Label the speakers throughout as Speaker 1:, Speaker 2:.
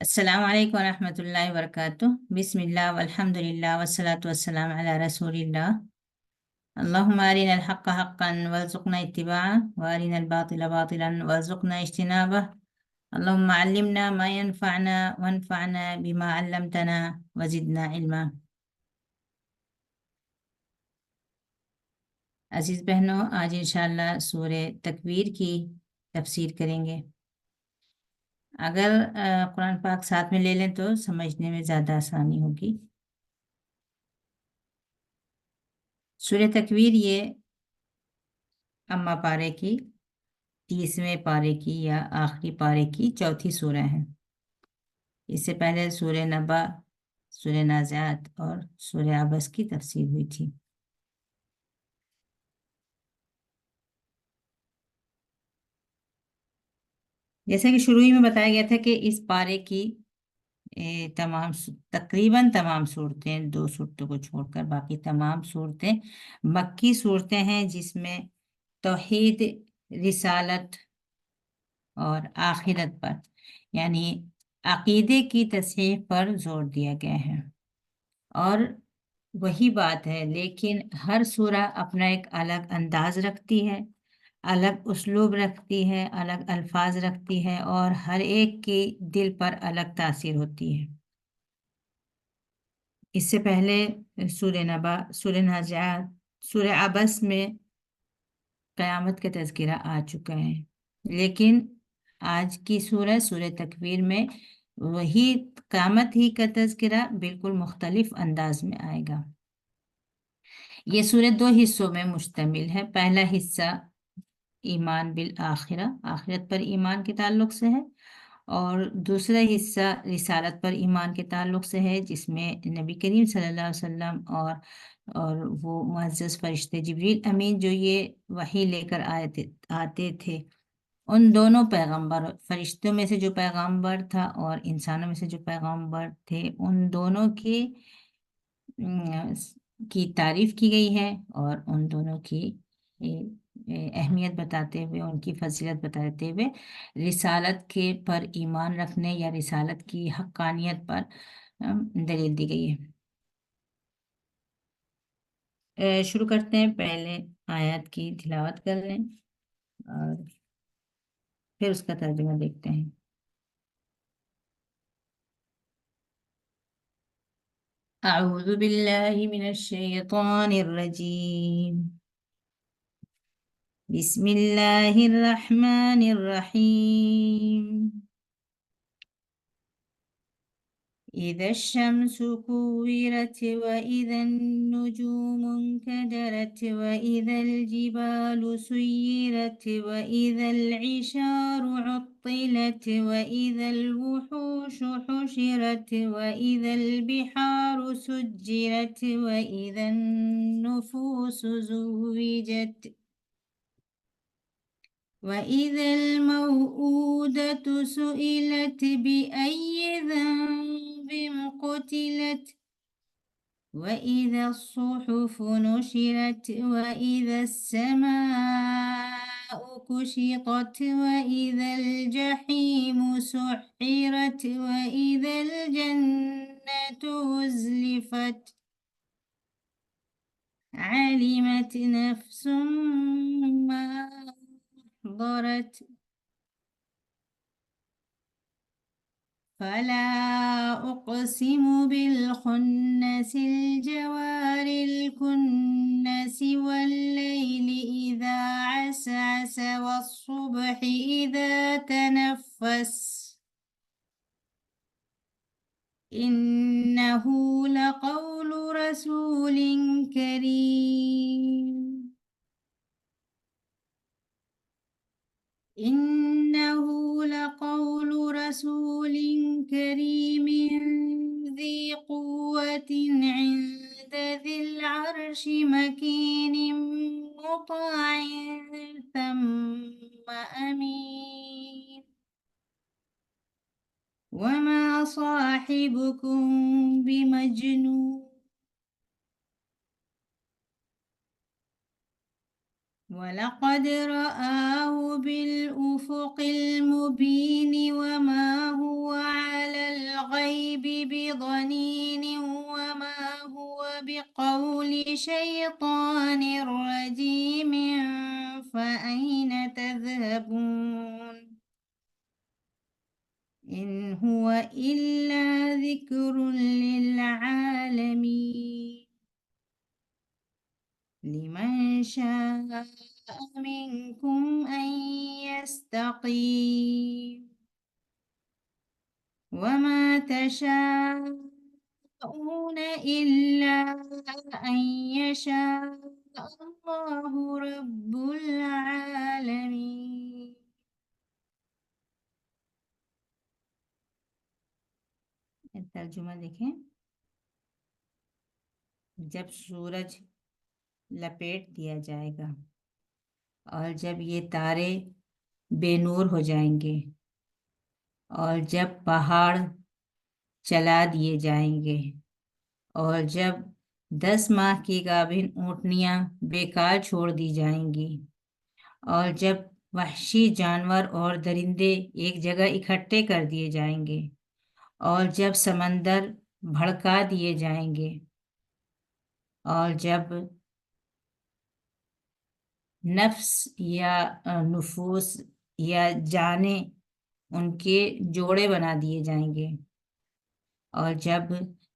Speaker 1: السلام علیکم ورحمۃ اللہ وبرکاتہ۔ بسم اللہ والحمد للہ والصلاۃ والسلام علی رسول اللہ۔ اللہم ارنا الحق حقا وارزقنا اتباعہ وارنا الباطل باطلا وارزقنا اجتنابہ۔ اللہم علمنا ما ينفعنا وانفعنا بما علمتنا وزدنا علما۔ عزیز بہنوں، آج انشاءاللہ سورہ تکویر کی تفسیر کریں گے۔ اگر قرآن پاک ساتھ میں لے لیں تو سمجھنے میں زیادہ آسانی ہوگی۔ سورہ تکویر یہ اما پارے کی 30ویں پارے کی یا آخری پارے کی چوتھی سورہ ہے۔ اس سے پہلے سورہ نبا، سورہ نازعات اور سورہ عبس کی تفسیر ہوئی تھی۔ جیسا کہ شروع ہی میں بتایا گیا تھا کہ اس پارے کی تقریباً تمام صورتیں، 2 صورتوں کو چھوڑ کر باقی تمام صورتیں مکی صورتیں ہیں، جس میں توحید، رسالت اور آخرت پر یعنی عقیدے کی تصحیح پر زور دیا گیا ہے۔ اور وہی بات ہے، لیکن ہر سورہ اپنا ایک الگ انداز رکھتی ہے، الگ اسلوب رکھتی ہے، الگ الفاظ رکھتی ہے، اور ہر ایک کی دل پر الگ تاثیر ہوتی ہے۔ اس سے پہلے سورہ نبا، سورہ نازعات، سورہ عبس میں قیامت کا تذکرہ آ چکا ہے، لیکن آج کی سورہ تکویر میں وہی قیامت ہی کا تذکرہ بالکل مختلف انداز میں آئے گا۔ یہ سورہ 2 حصوں میں مشتمل ہے۔ پہلا حصہ ایمان بالآخرہ، آخرت پر ایمان کے تعلق سے ہے، اور دوسرا حصہ رسالت پر ایمان کے تعلق سے ہے، جس میں نبی کریم صلی اللہ علیہ وسلم اور وہ معزز فرشتے جبریل امین جو یہ وحی لے کر آتے تھے، ان دونوں پیغمبر، فرشتوں میں سے جو پیغمبر تھا اور انسانوں میں سے جو پیغمبر تھے، ان دونوں کی تعریف کی گئی ہے، اور ان دونوں کی اہمیت بتاتے ہوئے، ان کی فضیلت بتاتے ہوئے رسالت کے پر ایمان رکھنے یا رسالت کی حقانیت پر دلیل دی گئی ہے۔ شروع کرتے ہیں، پہلے آیات کی تلاوت کر لیں اور پھر اس کا ترجمہ دیکھتے ہیں۔ اعوذ باللہ من الشیطان الرجیم، بسم اللہ الرحمن الرحیم۔ اذا الشمس كورت واذا النجوم انكدرت واذا الجبال سيرت واذا العشار عطلت واذا الوحوش حشرت واذا البحار سجرت واذا النفوس زوجت وإذا الموءودة سئلت بأي ذنب قتلت وإذا الصحف نشرت وإذا السماء كشطت وإذا الجحيم سعرت وإذا الجنة أزلفت علمت نفس ما أحضرت فلا أقسم بالخنس الجوار الكنس والليل إذا عسعس والصبح إذا تنفس إنه لقول رسول كريم إنه لقول رسول كريم ذي قوة عند ذي العرش مكين مطاع ثم أمين وما صاحبكم بمجنون ولقد رآه بالأفق المبين وما هو على بضنين وما هو بقول شيطان رجيم فأين تذهبون إن هو إلا ذكر للعالمين لمن شاء منكم أن يستقيم وما تشاءون إلا أن يشاء الله رب العالمين. ترجمہ دیکھیں. جب سورج لپیٹ دیا جائے گا اور جب یہ تارے بے نور ہو جائیں گے اور جب پہاڑ چلا دیے جائیں گے اور جب 10 ماہ کی گابھن اونٹنیاں بیکار چھوڑ دی جائیں گی اور جب وحشی جانور اور درندے ایک جگہ اکٹھے کر دیے جائیں گے اور جب سمندر بھڑکا دیے جائیں گے اور جب نفس یا نفوس یا جانیں ان کے جوڑے بنا دیے جائیں گے اور جب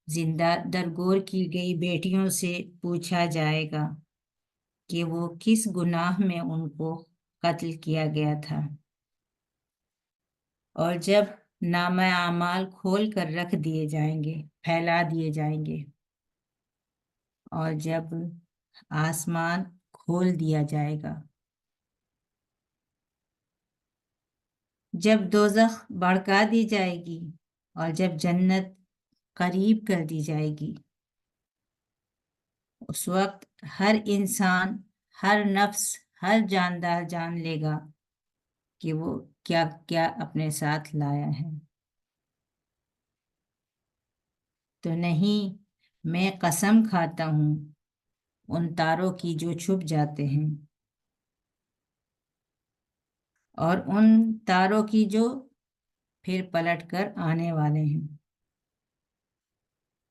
Speaker 1: زندہ درگور کی گئی بیٹیوں سے پوچھا جائے گا کہ وہ کس گناہ میں ان کو قتل کیا گیا تھا اور جب نامہ اعمال کھول کر رکھ دیے جائیں گے پھیلا دیے جائیں گے اور جب آسمان کھول دیا جائے گا جب دوزخ بھڑکا دی جائے گی اور جب جنت قریب کر دی جائے گی اس وقت ہر انسان ہر نفس ہر جاندار جان لے گا کہ وہ کیا کیا اپنے ساتھ لایا ہے. تو نہیں میں قسم کھاتا ہوں ان تاروں کی جو چھپ جاتے ہیں اور ان تاروں کی جو پھر پلٹ کر آنے والے ہیں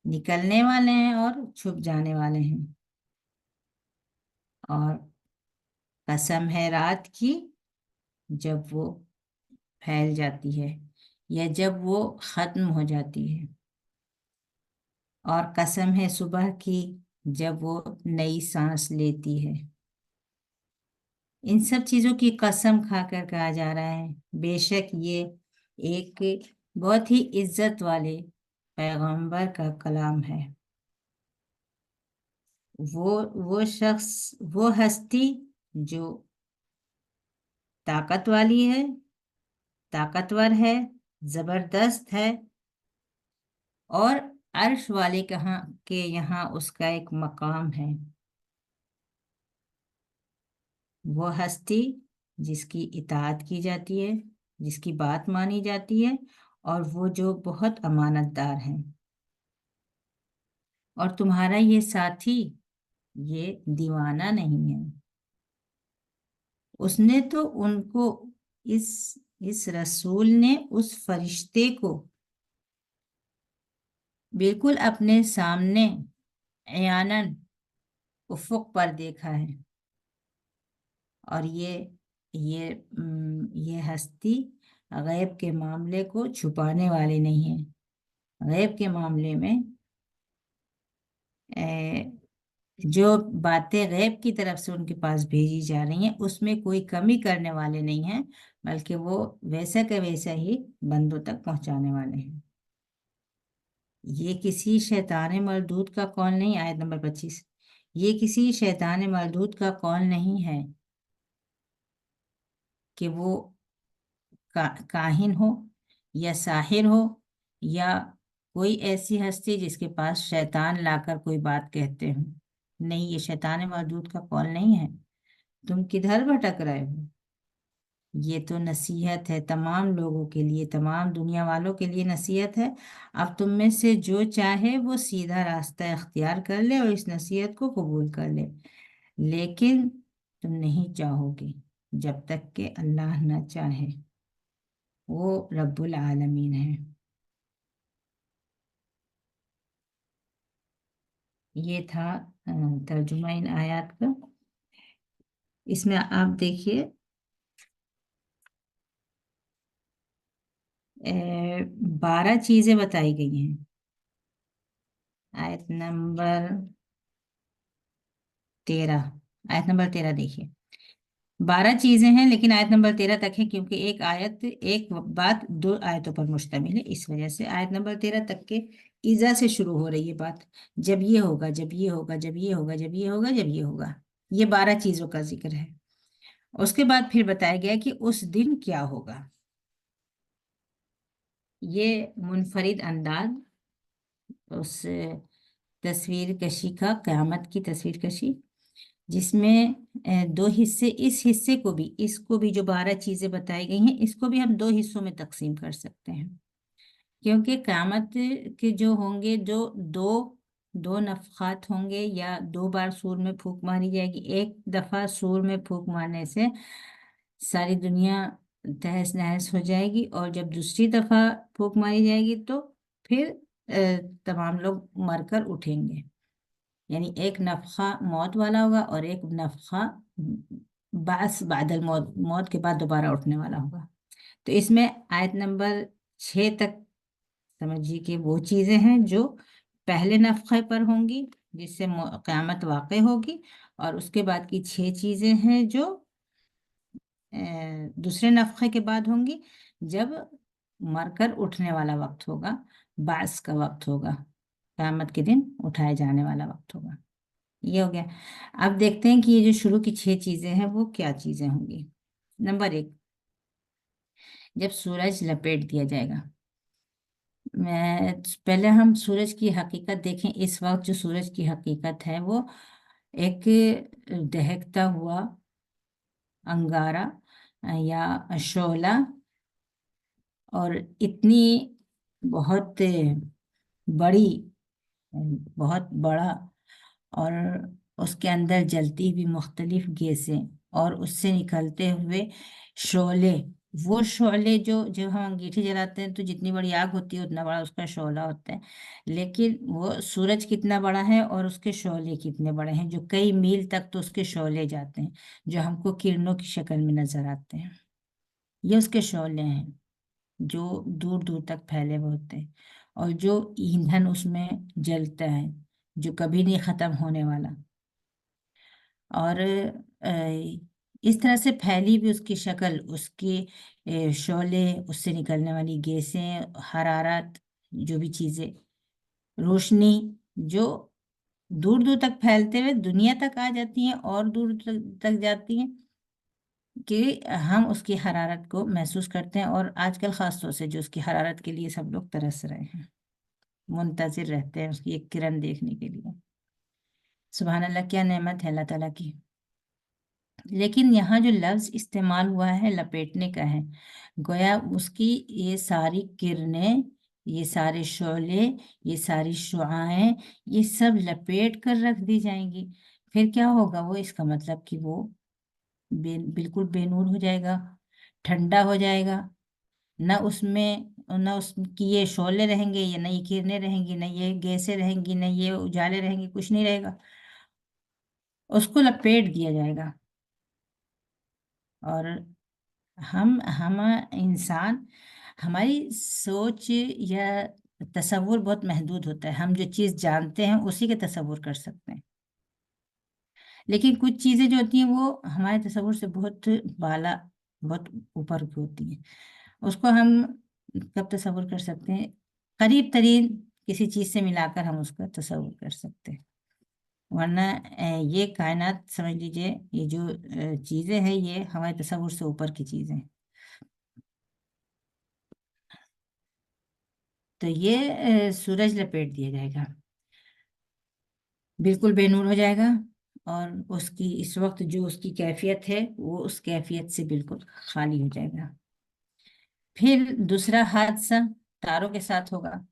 Speaker 1: نکلنے والے ہیں اور چھپ جانے والے ہیں اور قسم ہے رات کی جب وہ پھیل جاتی ہے یا جب وہ ختم ہو جاتی ہے اور قسم ہے صبح کی جب وہ نئی سانس لیتی ہے. ان سب چیزوں کی قسم کھا کر کہا جا رہا ہے بے شک یہ ایک بہت ہی عزت والے پیغمبر کا کلام ہے. وہ شخص وہ ہستی جو طاقتور ہے زبردست ہے اور عرش والے کے یہاں اس کا ایک مقام ہے. وہ ہستی جس کی اطاعت کی جاتی ہے جس کی بات مانی جاتی ہے اور وہ جو بہت امانت دار ہیں. اور تمہارا یہ ساتھی یہ دیوانہ نہیں ہے. اس نے تو ان کو اس رسول نے اس فرشتے کو بالکل اپنے سامنے عیاناً افق پر دیکھا ہے اور یہ ہستی غیب کے معاملے کو چھپانے والے نہیں ہیں. غیب کے معاملے میں جو باتیں غیب کی طرف سے ان کے پاس بھیجی جا رہی ہیں اس میں کوئی کمی کرنے والے نہیں ہیں بلکہ وہ ویسا کہ ویسا ہی بندوں تک پہنچانے والے ہیں. یہ کسی شیطان مردود کا قول نہیں. آیت نمبر 25 یہ کسی شیطان مردود کا قول نہیں ہے کہ وہ کاہن ہو یا ساحر ہو یا کوئی ایسی ہستی جس کے پاس شیطان لا کر کوئی بات کہتے ہوں. نہیں یہ شیطان مردود کا قول نہیں ہے. تم کدھر بھٹک رہے ہو؟ یہ تو نصیحت ہے تمام لوگوں کے لیے تمام دنیا والوں کے لیے نصیحت ہے. اب تم میں سے جو چاہے وہ سیدھا راستہ اختیار کر لے اور اس نصیحت کو قبول کر لے لیکن تم نہیں چاہو گے جب تک کہ اللہ نہ چاہے. وہ رب العالمین ہے. ये था तर्जुमा इन आयत का। इसमें आप देखिए 12 चीजें बताई गई हैं। आयत नंबर 13, आयत नंबर 13 देखिए। 12 चीजें हैं लेकिन आयत नंबर 13 तक है, क्योंकि एक आयत एक बात दो आयतों पर मुश्तमिल है, इस वजह से आयत नंबर 13 तक के इज़ा से शुरू हो रही है बात। जब ये होगा, जब ये होगा, जब ये होगा, जब ये होगा, जब ये होगा, ये 12 चीजों का जिक्र है। उसके बाद फिर बताया गया कि उस दिन क्या होगा। ये मुनफरिद अंदाज उस तस्वीर कशी का, क़यामत की तस्वीर कशी, जिसमें दो हिस्से, इस हिस्से को भी, इसको भी, जो 12 चीजें बताई गई हैं, इसको भी हम दो हिस्सों में तकसीम कर सकते हैं। क्योंकि क़यामत के जो होंगे, जो दो दो नफ़ख़ात होंगे, या 2 बार सूर में फूंक मारी जाएगी। एक दफ़ा सूर में फूंक मारने से सारी दुनिया तहस नहस हो जाएगी, और जब दूसरी दफ़ा फूंक मारी जाएगी तो फिर तमाम लोग मरकर उठेंगे। यानी एक नफ़ख़ा मौत वाला होगा और एक नफ़ख़ा बास बादल मौत, मौत के बाद दोबारा उठने वाला होगा। तो इसमें आयत नंबर 6 तक समझिए कि वो चीज़ें हैं जो पहले नफ़ख़े पर होंगी, जिससे क़यामत वाक़ई होगी, और उसके बाद की 6 चीज़ें हैं जो दूसरे नफ़ख़े के बाद होंगी, जब मरकर उठने वाला वक्त होगा, बास का वक्त होगा, क़यामत के दिन उठाए जाने वाला वक्त होगा। ये हो गया। अब देखते हैं कि ये जो शुरू की 6 चीजें हैं वो क्या चीजें होंगी। नंबर 1, जब सूरज लपेट दिया जाएगा। मैं पहले हम सूरज की हकीकत देखें। इस वक्त जो सूरज की हकीकत है वो एक दहकता हुआ अंगारा या शोला, और इतनी बहुत बड़ी, बहुत बड़ा, और उसके अंदर जलती हुई मुख्तलिफ गैसें, और उससे निकलते हुए शोले। वो शोले जो, जब हम अंगीठी जलाते हैं तो जितनी बड़ी आग होती है उतना बड़ा उसका शोला होता है, लेकिन वो सूरज कितना बड़ा है और उसके शोले कितने बड़े हैं, जो कई मील तक तो उसके शोले जाते हैं, जो हमको किरणों की शक्ल में नजर आते हैं। ये उसके शोले हैं जो दूर दूर तक फैले हुए होते हैं, और जो ईंधन उसमें जलता है जो कभी नहीं खत्म होने वाला। और इस तरह से फैली भी उसकी शक्ल, उसके शोले, उससे निकलने वाली गैसें, हरारत, जो भी चीजें, रोशनी, जो दूर दूर तक फैलते हुए दुनिया तक आ जाती हैं और दूर तक जाती हैं, कि हम उसकी हरारत को महसूस करते हैं। और आजकल खास तौर से जो उसकी हरारत के लिए सब लोग तरस रहे हैं, मुंतजिर रहते हैं उसकी एक किरण देखने के लिए। सुभान अल्लाह, क्या नेमत है अल्लाह ताला की। लेकिन यहाँ जो लफ्ज इस्तेमाल हुआ है लपेटने का है, गोया उसकी ये सारी किरणें, ये सारे शोले, ये सारी शुआएं, ये सब लपेट कर रख दी जाएंगी। फिर क्या होगा वो, इसका मतलब कि वो बिल्कुल बेनूर हो जाएगा, ठंडा हो जाएगा। न उसकी ये शोले रहेंगे, ये नई किरणें रहेंगी, न ये गैसें रहेंगी, न ये उजाले रहेंगे, कुछ नहीं रहेगा। उसको लपेट दिया जाएगा। और हम इंसान, हमारी सोच या तसव्वुर बहुत महदूद होता है। हम जो चीज़ जानते हैं उसी के तसव्वुर कर सकते हैं, लेकिन कुछ चीज़ें जो होती हैं वो हमारे तसव्वुर से बहुत बाला, बहुत ऊपर की होती हैं। उसको हम कब तसव्वुर कर सकते हैं, करीब तरीन किसी चीज़ से मिलाकर हम उसका तसव्वुर कर सकते हैं। वरना ये कायनात समझ लीजिए, ये जो चीज़ें हैं ये हमारे तसव्वुर से ऊपर की चीज़ें हैं। तो ये सूरज लपेट दिया जाएगा, बिल्कुल बेनूर हो जाएगा, और उसकी इस वक्त जो उसकी कैफियत है वो उस कैफियत से बिल्कुल खाली हो जाएगा। फिर दूसरा हादसा तारों के साथ होगा।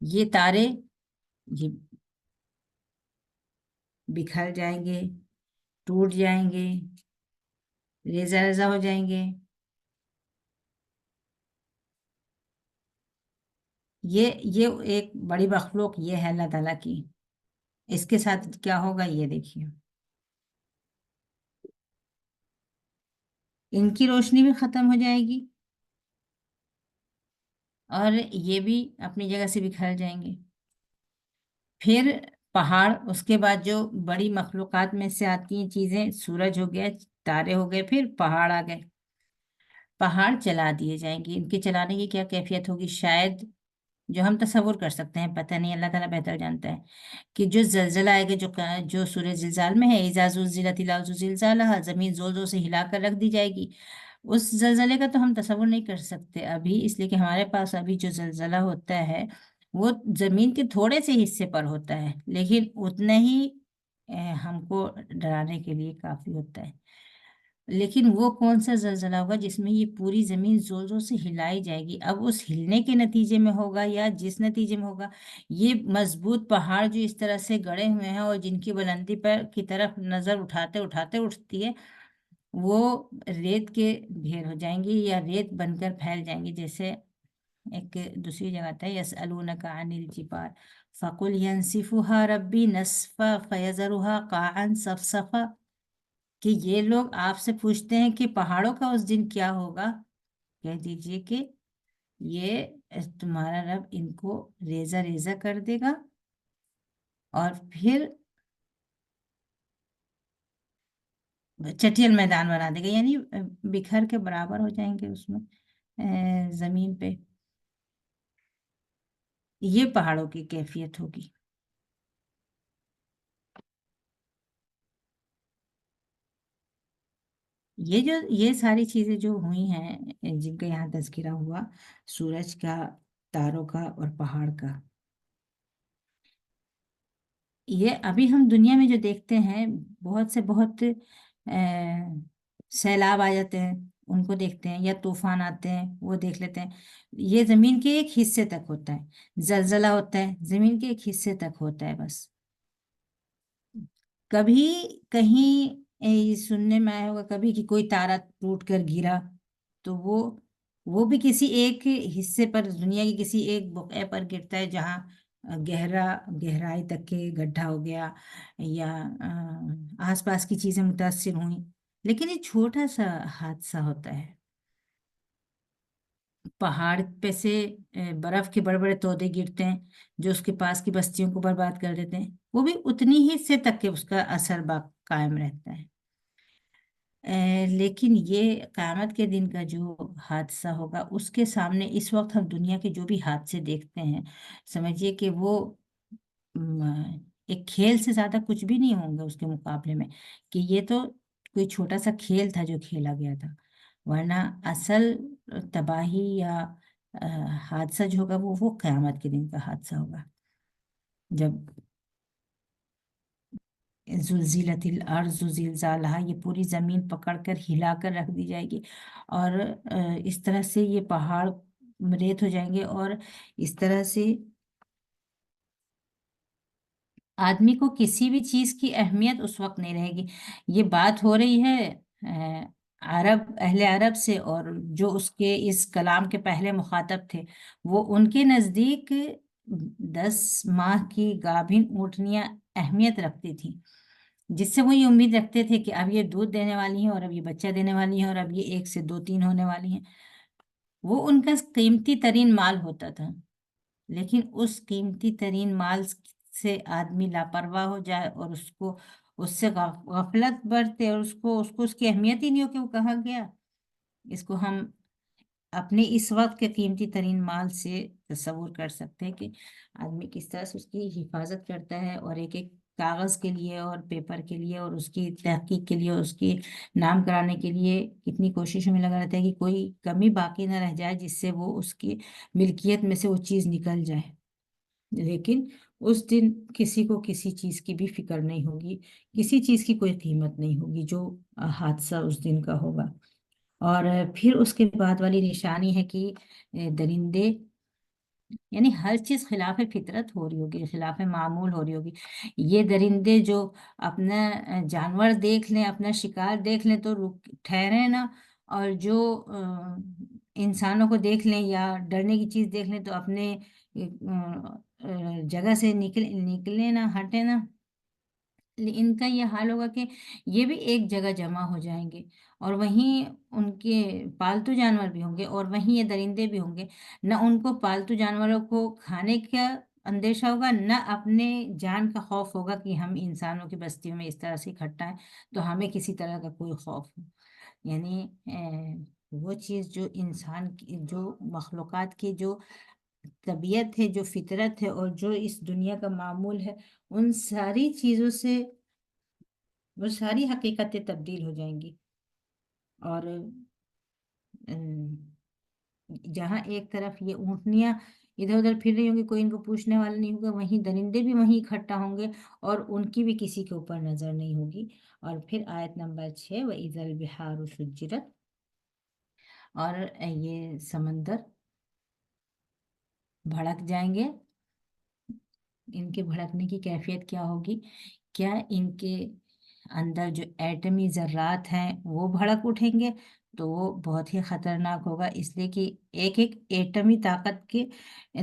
Speaker 1: ये तारे, ये बिखर जाएंगे, टूट जाएंगे, रेजा रेजा हो जाएंगे। ये एक बड़ी मखलूक ये है अल्लाह ताला की। इसके साथ क्या होगा ये देखिए, इनकी रोशनी भी खत्म हो जाएगी और ये भी अपनी जगह से बिखर जाएंगे। फिर पहाड़, उसके बाद जो बड़ी मखलूकात में से आती हैं चीजें, सूरज हो गया, तारे हो गए, फिर पहाड़ आ गए। पहाड़ जला दिए जाएंगे। इनके जलाने की क्या कैफियत होगी, शायद जो हम तसव्वुर कर सकते हैं, पता नहीं, अल्लाह ताला बेहतर जानता है, कि जो जलजला आएगा, जो सूरज जिलजाल में है, इज़ा ज़ुलज़िलतिल अर्ज़ु ज़िलज़ालहा, जमीन जोर जोर से हिला कर रख दी जाएगी। उस जलजले का तो हम तसव्वुर नहीं कर सकते अभी, इसलिए कि हमारे पास अभी जो जलजला होता है वो जमीन के थोड़े से हिस्से पर होता है, लेकिन उतना ही हमको डराने के लिए काफी होता है। लेकिन वो कौन सा जलजला होगा जिसमें ये पूरी जमीन जोर जोर से हिलाई जाएगी? अब उस हिलने के नतीजे में होगा या जिस नतीजे में होगा, ये मजबूत पहाड़ जो इस तरह से गड़े हुए हैं और जिनकी बुलंदी पर की तरफ नजर उठाते उठाते उठती है, वो रेत के ढेर हो जाएंगे या रेत बनकर फैल जाएंगे। जैसे एक दूसरी जगह था, यसअलूनका अनिल जिबाल फकुल यंसिफुहा रब्बी नस्फा फयजरुहा काअन सफसफा, कि ये लोग आपसे पूछते हैं कि पहाड़ों का उस दिन क्या होगा। कह दीजिए कि ये तुम्हारा रब इनको रेजा रेजा कर देगा और फिर चटियल मैदान बना देगा, यानी बिखर के बराबर हो जाएंगे उसमें, जमीन पे। ये पहाड़ों की कैफियत होगी। ये सारी चीजें जो हुई हैं, जिनका यहाँ तज़किरा हुआ, सूरज का, तारों का और पहाड़ का, ये अभी हम दुनिया में जो देखते हैं, बहुत से बहुत सैलाब आ जाते हैं, उनको देखते हैं, या तूफान आते हैं वो देख लेते हैं। ये जमीन के एक हिस्से तक होता है। जलजला होता है, जमीन के एक हिस्से तक होता है बस। कभी कहीं सुनने में आया होगा कभी कि कोई तारा टूट कर गिरा, तो वो भी किसी एक हिस्से पर, दुनिया की किसी एक बुक़्क़े पर गिरता है, जहाँ गहराई तक के गड्ढा हो गया, या आसपास की चीजें मुतासिर हुई। लेकिन ये छोटा सा हादसा होता है। पहाड़ पे से बर्फ के बड़े बड़े तोदे गिरते हैं जो उसके पास की बस्तियों को बर्बाद कर देते हैं, वो भी उतनी ही हिस्से तक के उसका असर कायम रहता है। लेकिन ये क़यामत के दिन का जो हादसा होगा, उसके सामने इस वक्त हम दुनिया के जो भी हादसे देखते हैं, समझिए कि वो एक खेल से ज्यादा कुछ भी नहीं होंगे उसके मुकाबले में, कि ये तो कोई छोटा सा खेल था जो खेला गया था। वरना असल तबाही या अ, हादसा जो होगा वो क़यामत के दिन का हादसा होगा, जब जुलजिलतिल अर्ज़ु जिलज़ालहा, ये पूरी जमीन पकड़कर हिलाकर रख दी जाएगी, और इस तरह से ये पहाड़ रेत हो जाएंगे, और इस तरह से आदमी को किसी भी चीज की अहमियत उस वक्त नहीं रहेगी। ये बात हो रही है अहले अरब से, और जो उसके इस कलाम के पहले मुखातब थे, वो उनके नजदीक 10 माह की गाभिन ऊँटनियां अहमियत रखती थी, जिससे वो ये उम्मीद रखते थे कि अब ये दूध देने वाली हैं और अब ये बच्चा देने वाली हैं और अब ये 1 से 2 3 होने वाली हैं। वो उनका कीमती तरीन माल होता था। लेकिन उस कीमती तरीन माल से आदमी लापरवाह हो जाए और उसको, उससे गफलत बरते, और उसको उसको उसकी अहमियत ही नहीं हो कि वो कहाँ गया, इसको हम अपने इस वक्त के कीमती तरीन माल से तस्वुर कर सकते हैं कि आदमी किस तरह से उसकी हिफाजत करता है, और एक एक कागज के लिए और पेपर के लिए और उसकी तहकीक के लिए और उसकी नाम कराने के लिए कितनी कोशिशों में लगा रहता है कि कोई कमी बाकी ना रह जाए, जिससे वो उसकी मिल्कियत में से वो चीज़ निकल जाए। लेकिन उस दिन किसी को किसी चीज की भी फिक्र नहीं होगी, किसी चीज की कोई कीमत नहीं होगी, जो हादसा उस दिन का होगा। और फिर उसके बाद वाली निशानी है कि दरिंदे, यानी हर चीज खिलाफ फितरत हो रही होगी, खिलाफ मामूल हो रही होगी। ये दरिंदे जो अपना जानवर देख लें, अपना शिकार देख लें तो रुक ठहरे ना, और जो इंसानों को देख लें या डरने की चीज देख लें तो अपने जगह से निकले निकले ना, हटे ना। ان کا یہ حال ہوگا کہ یہ بھی ایک جگہ جمع ہو جائیں گے، اور وہیں ان کے پالتو جانور بھی ہوں گے، اور وہیں یہ درندے بھی ہوں گے۔ نہ ان کو پالتو جانوروں کو کھانے کا اندیشہ ہوگا، نہ اپنے جان کا خوف ہوگا کہ ہم انسانوں کی بستیوں میں اس طرح سے اکٹھا ہیں تو ہمیں کسی طرح کا کوئی خوف ہو۔ یعنی وہ چیز جو انسان کی، جو مخلوقات کی جو طبیعت ہے، جو فطرت ہے، اور جو اس دنیا کا معمول ہے، ان ساری چیزوں سے وہ ساری حقیقتیں تبدیل ہو جائیں گی۔ اور جہاں ایک طرف یہ اونٹنیاں ادھر ادھر پھر رہی ہوں گی، کوئی ان کو پوچھنے والا نہیں ہوگا، وہیں درندے بھی وہیں اکٹھا ہوں گے، اور ان کی بھی کسی کے اوپر نظر نہیں ہوگی۔ اور پھر آیت نمبر 6، وَإِذَا الْبِحَارُ سُجِّرَتْ، اور یہ سمندر بھڑک جائیں گے۔ ان کے بھڑکنے کی کیفیت کیا ہوگی؟ کیا ان کے اندر جو ایٹمی ذرات ہیں وہ بھڑک اٹھیں گے؟ تو وہ بہت ہی خطرناک ہوگا، اس لیے کہ ایک ایک ایٹمی طاقت کے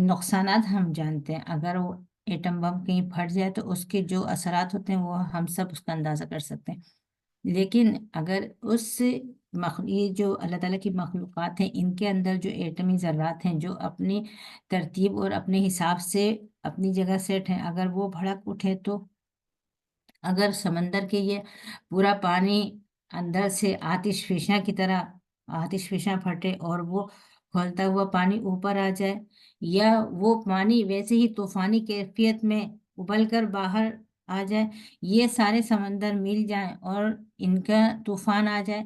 Speaker 1: نقصانات ہم جانتے ہیں۔ اگر وہ ایٹم بم کہیں پھٹ جائے تو اس کے جو اثرات ہوتے ہیں وہ ہم سب اس کا اندازہ کر سکتے ہیں۔ لیکن اگر یہ جو اللہ تعالیٰ کی مخلوقات ہیں، ان کے اندر جو ایٹمی ذرات ہیں، جو اپنی ترتیب اور اپنے حساب سے اپنی جگہ سیٹ ہیں، اگر وہ بھڑک اٹھے تو اگر سمندر کے یہ پورا پانی اندر سے آتش فشاں کی طرح آتش فشاں پھٹے اور وہ کھولتا ہوا پانی اوپر آ جائے، یا وہ پانی ویسے ہی طوفانی کیفیت میں ابل کر باہر آ جائے، یہ سارے سمندر مل جائیں اور ان کا طوفان آ جائے،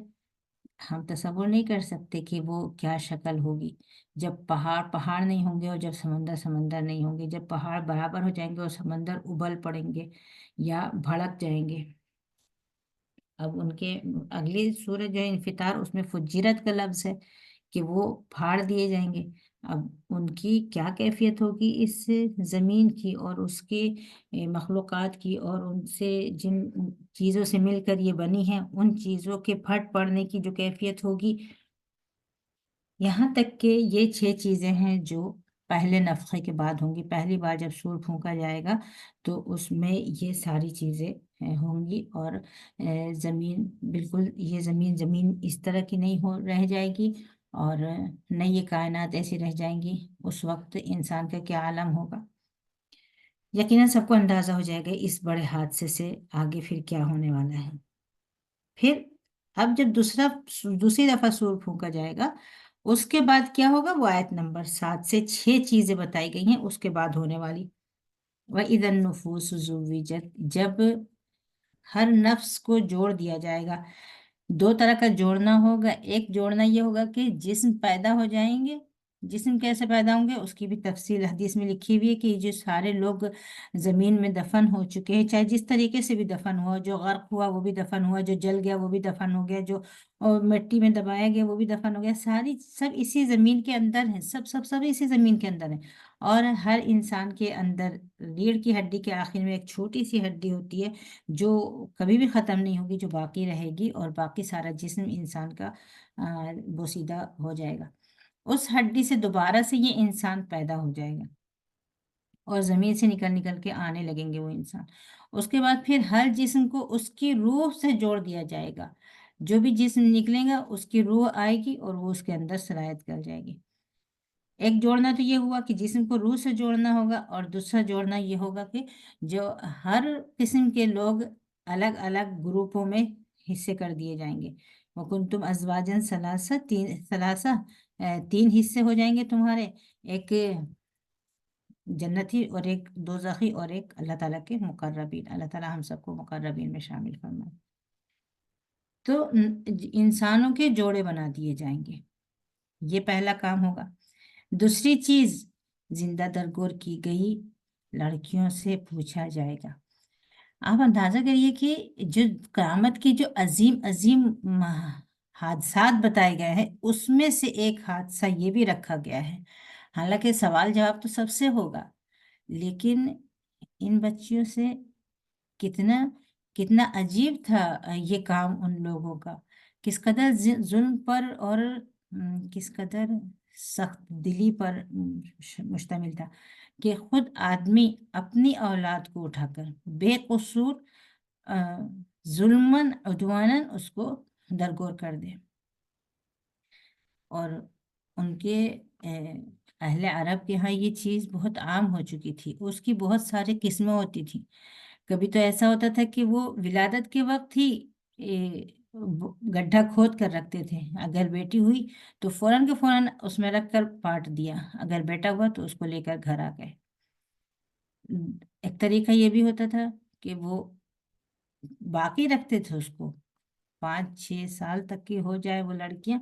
Speaker 1: ہم تصور نہیں کر سکتے کہ وہ کیا شکل ہوگی۔ جب پہاڑ پہاڑ نہیں ہوں گے اور جب سمندر سمندر نہیں ہوں گے، جب پہاڑ برابر ہو جائیں گے اور سمندر ابل پڑیں گے یا بھڑک جائیں گے۔ اب ان کے اگلی سورج جو ہے انفطار، اس میں فجرت کا لفظ ہے کہ وہ پھاڑ دیے جائیں گے۔ اب ان کی کیا کیفیت ہوگی اس زمین کی اور اس کے مخلوقات کی، اور ان سے جن چیزوں سے مل کر یہ بنی ہیں ان چیزوں کے پھٹ پڑنے کی جو کیفیت ہوگی، یہاں تک کہ یہ 6 چیزیں ہیں جو پہلے نفخے کے بعد ہوں گی۔ پہلی بار جب سور پھونکا جائے گا تو اس میں یہ ساری چیزیں ہوں گی، اور زمین بالکل، یہ زمین اس طرح کی نہیں رہ جائے گی، اور نہ یہ کائنات ایسی رہ جائیں گی۔ اس وقت انسان کا کیا عالم ہوگا، یقیناً سب کو اندازہ ہو جائے گا اس بڑے حادثے سے آگے پھر کیا ہونے والا ہے۔ پھر اب جب دوسری دفعہ سور پھونکا جائے گا، اس کے بعد کیا ہوگا، وہ آیت نمبر 7 سے 6 چیزیں بتائی گئی ہیں اس کے بعد ہونے والی۔ وَإِذَا النُّفُوسُ زُوِّجَتْ، جب ہر نفس کو جوڑ دیا جائے گا۔ 2 طرح کا جوڑنا ہوگا۔ ایک جوڑنا یہ ہوگا کہ جسم پیدا ہو جائیں گے، جسم کیسے پیدا ہوں گے اس کی بھی تفصیل حدیث میں لکھی ہوئی ہے کہ جو سارے لوگ زمین میں دفن ہو چکے ہیں، چاہے جس طریقے سے بھی دفن ہوا، جو غرق ہوا وہ بھی دفن ہوا، جو جل گیا وہ بھی دفن ہو گیا، جو مٹی میں دبایا گیا وہ بھی دفن ہو گیا، سب اسی زمین کے اندر ہیں، سب اسی زمین کے اندر ہیں۔ اور ہر انسان کے اندر ریڑھ کی ہڈی کے آخر میں ایک چھوٹی سی ہڈی ہوتی ہے جو کبھی بھی ختم نہیں ہوگی، جو باقی رہے گی، اور باقی سارا جسم انسان کا بوسیدہ ہو جائے گا۔ اس ہڈی سے دوبارہ سے یہ انسان پیدا ہو جائے گا اور زمین سے نکل کے آنے لگیں گے وہ انسان۔ اس کے بعد پھر ہر جسم کو اس کی روح سے جوڑ دیا جائے گا۔ جو بھی جسم نکلے گا اس کی روح آئے گی اور وہ اس کے اندر سرایت کر جائے گی۔ ایک جوڑنا تو یہ ہوا کہ جسم کو روح سے جوڑنا ہوگا، اور دوسرا جوڑنا یہ ہوگا کہ جو ہر قسم کے لوگ الگ الگ گروپوں میں حصے کر دیے جائیں گے۔ وَكُنْتُمْ أَزْوَاجًا ثَلَاثَةً، 3 حصے ہو جائیں گے تمہارے، ایک جنتی اور ایک دوزخی اور ایک اللہ تعالیٰ کے مقربین۔ اللہ تعالیٰ ہم سب کو مقربین میں شامل فرمائے۔ تو انسانوں کے جوڑے بنا دیے جائیں گے، یہ پہلا کام ہوگا۔ دوسری چیز، زندہ درگور کی گئی لڑکیوں سے پوچھا جائے گا۔ آپ اندازہ کریے کہ جو قیامت کی جو عظیم عظیم حادثات بتائے گئے ہیں اس میں سے ایک حادثہ یہ بھی رکھا گیا ہے۔ حالانکہ سوال جواب تو سب سے ہوگا، لیکن ان بچیوں سے کتنا عجیب تھا یہ کام ان لوگوں کا، کس قدر ظلم پر اور کس قدر سخت دلی پر مشتمل تھا کہ خود آدمی اپنی اولاد کو اٹھا کر بے قصور जुल्मन उद्वानन उसको दरगोर कर दे। और उनके अहले अरब के यहाँ ये चीज़ बहुत आम हो चुकी थी। उसकी बहुत सारी किस्में होती थी। कभी तो ऐसा होता था कि वो विलादत के वक्त ही गड्ढा खोद कर रखते थे। अगर बेटी हुई तो फौरन के फौरन उसमें रख कर पाट दिया, अगर बेटा हुआ तो उसको लेकर घर आ गए। एक तरीका ये भी होता था कि वो बाकी रखते थे उसको 5-6 साल तक की हो जाए वो लड़कियां,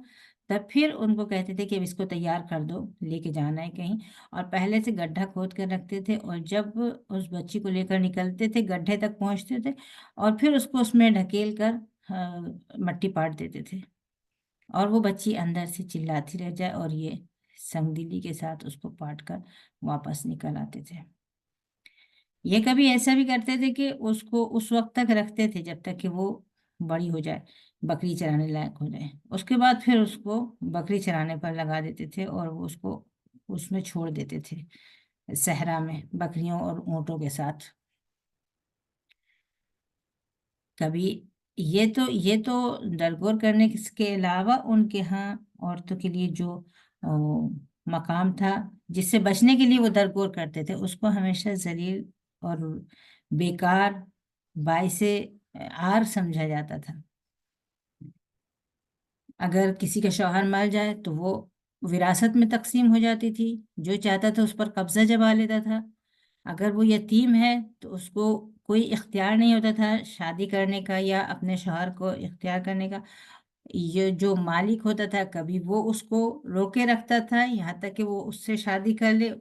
Speaker 1: तब फिर उनको कहते थे कि अब इसको तैयार कर दो, लेके जाना है कहीं। और पहले से गड्ढा खोद कर रखते थे, और जब उस बच्ची को लेकर निकलते थे गड्ढे तक पहुंचते थे, और फिर उसको उसमें ढकेल कर मट्टी पाट देते थे, और वो बच्ची अंदर से चिल्लाती रह जाए, और ये संगदिली के साथ उसको पाट कर वापस निकल आते थे। ये कभी ऐसा भी करते थे कि उसको उस वक्त तक रखते थे जब तक कि वो बड़ी हो जाए, बकरी चराने लायक हो जाए। उसके बाद फिर उसको बकरी चराने पर लगा देते थे, और वो उसको उसमें छोड़ देते थे सहरा में बकरियों और ऊंटों के साथ। कभी ये तो दरगोर करने के अलावा उनके यहाँ औरतों के लिए जो मकाम था जिससे बचने के लिए वो दरगोर करते थे, उसको हमेशा जलील और बेकार, बाइसे आर समझा जाता था। अगर किसी का शौहर मर जाए तो वो विरासत में तकसीम हो जाती थी, जो चाहता था उस पर कब्जा जमा लेता था। अगर वो यतीम है तो उसको कोई इख्तियार नहीं होता था शादी करने का या अपने शौहर को इख्तियार करने का। ये जो मालिक होता था कभी वो उसको रोके रखता था यहाँ तक कि वो उससे शादी कर ले।